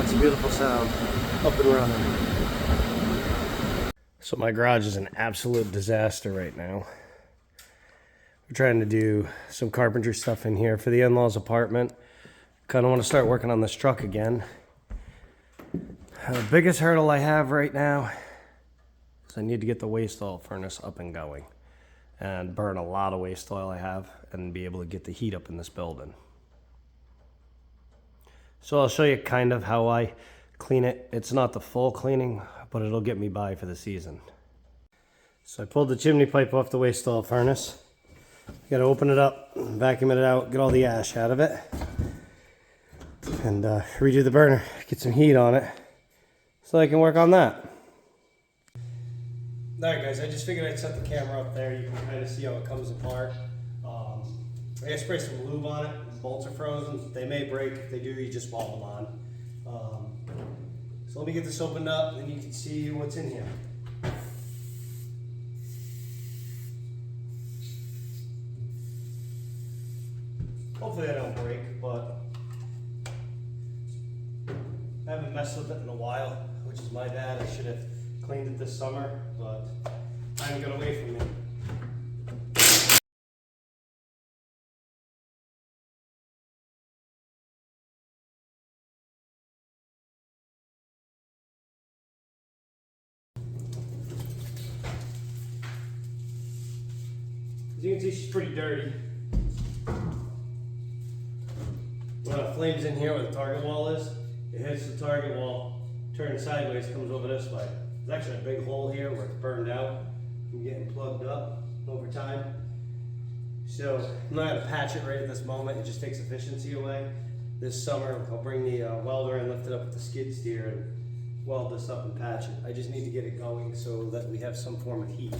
it's a beautiful sound. Up and running. So my garage is an absolute disaster right now. We're trying to do some carpentry stuff in here for the in-laws apartment. Kind of want to start working on this truck again. The biggest hurdle I have right now is I need to get the waste oil furnace up and going and burn a lot of waste oil I have and be able to get the heat up in this building. So I'll show you kind of how I clean it. It's not the full cleaning, but it'll get me by for the season. So I pulled the chimney pipe off the waste oil furnace. Got to open it up, vacuum it out, get all the ash out of it, and redo the burner, get some heat on it, so I can work on that. Alright guys, I just figured I'd set the camera up there. You can kind of see how it comes apart. I gotta spray some lube on it. The bolts are frozen. They may break. If they do, you just wall them on. So let me get this opened up, and you can see what's in here. Hopefully I don't break, but I haven't messed with it in a while, which is my bad. I should have cleaned it this summer, but time got away from me. As you can see, she's pretty dirty. When it flames in here where the target wall is, it hits the target wall, turns sideways, comes over this way. There's actually a big hole here where it's burned out from getting plugged up over time. So I'm not going to patch it right at this moment. It just takes efficiency away. This summer I'll bring the welder and lift it up with the skid steer and weld this up and patch it. I just need to get it going so that we have some form of heat.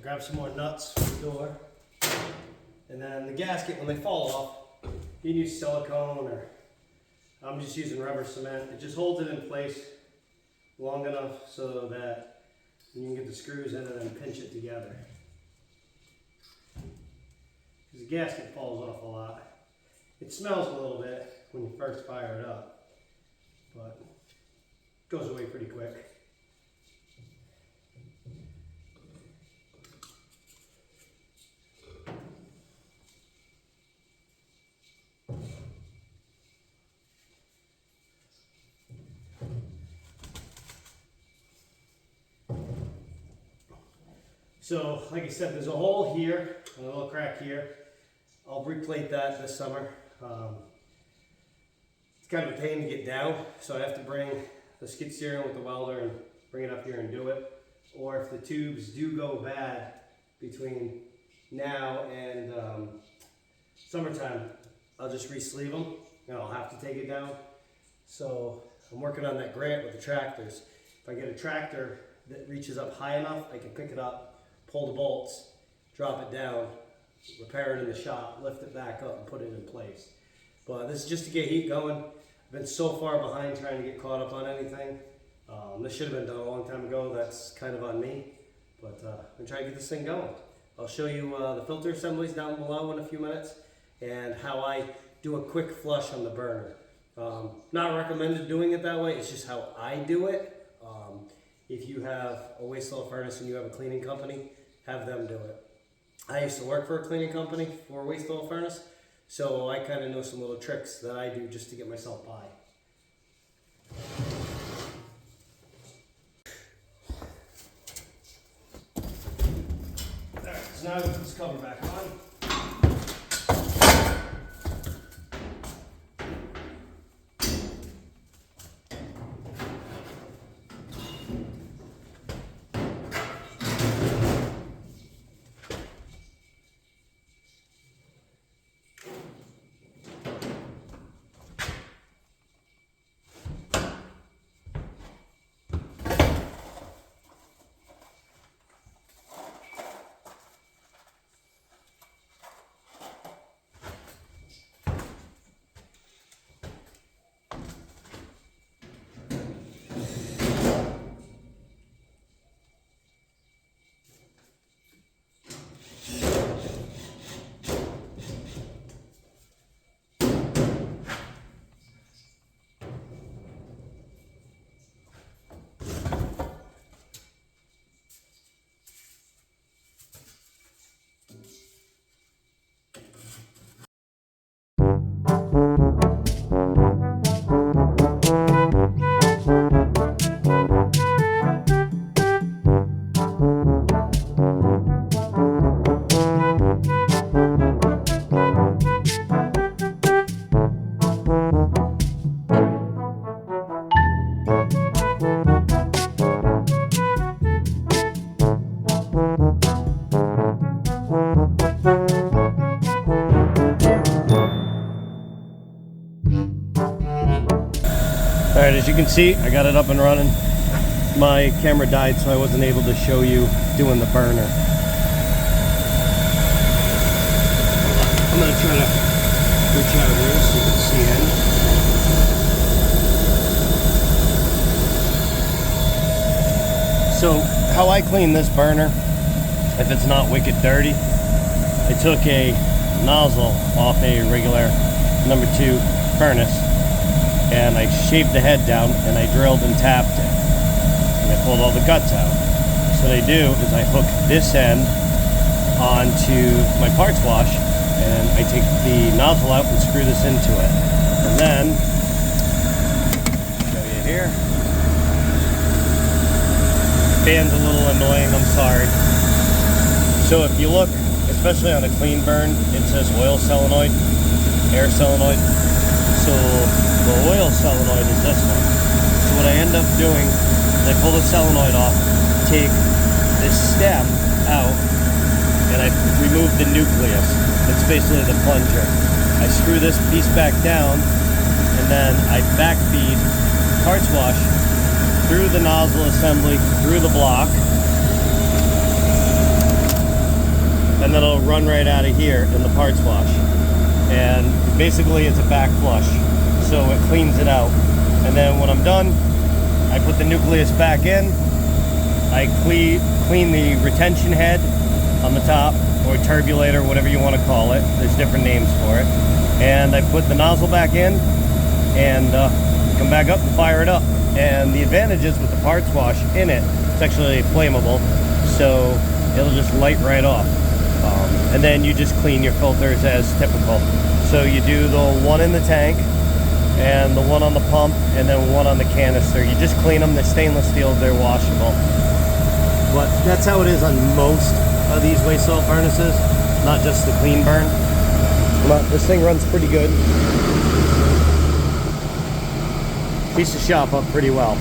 Grab some more nuts for the door. And then the gasket, when they fall off, you can use silicone or I'm just using rubber cement. It just holds it in place long enough so that you can get the screws in it and pinch it together. Because the gasket falls off a lot. It smells a little bit when you first fire it up, but it goes away pretty quick. So, like I said, there's a hole here and a little crack here. I'll replate that this summer. It's kind of a pain to get down, so I have to bring the skid steer in with the welder and bring it up here and do it. Or if the tubes do go bad between now and summertime, I'll just re-sleeve them and I'll have to take it down. So I'm working on that grant with the tractors. If I get a tractor that reaches up high enough, I can pick it up, pull the bolts, drop it down, repair it in the shop, lift it back up and put it in place. But this is just to get heat going. I've been so far behind trying to get caught up on anything. This should have been done a long time ago. That's kind of on me. But I'm gonna try to get this thing going. I'll show you the filter assemblies down below in a few minutes and how I do a quick flush on the burner. Not recommended doing it that way, it's just how I do it. If you have a waste oil furnace and you have a cleaning company, have them do it. I used to work for a cleaning company for a waste oil furnace, so I kind of know some little tricks that I do just to get myself by. Alright, so now I put this cover back on. Alright, as you can see, I got it up and running. My camera died, so I wasn't able to show you doing the burner. I'm going to try to reach out here so you can see in. So, how I clean this burner, if it's not wicked dirty, I took a nozzle off a regular number 2 furnace, and I shaved the head down and I drilled and tapped it, and I pulled all the guts out. So what I do is I hook this end onto my parts wash, and I take the nozzle out and screw this into it. And then, show you here. Fan's a little annoying, I'm sorry. So if you look, especially on a clean burn, it says oil solenoid, air solenoid. So the oil solenoid is this one. So what I end up doing is I pull the solenoid off, take this stem out, and I remove the nucleus. It's basically the plunger. I screw this piece back down, and then I backfeed parts wash through the nozzle assembly, through the block, and then it'll run right out of here in the parts wash. And basically it's a back flush, so it cleans it out. And then when I'm done, I put the nucleus back in, I clean the retention head on the top, or turbulator, whatever you want to call it. There's different names for it. And I put the nozzle back in and come back up and fire it up. And the advantage is with the parts wash in it, it's actually flammable, so it'll just light right off. And then you just clean your filters as typical. So you do the one in the tank, and the one on the pump, and then one on the canister. You just clean them. They're stainless steel, they're washable. But that's how it is on most of these waste oil furnaces, not just the clean burn. But this thing runs pretty good. Piece of shop up pretty well.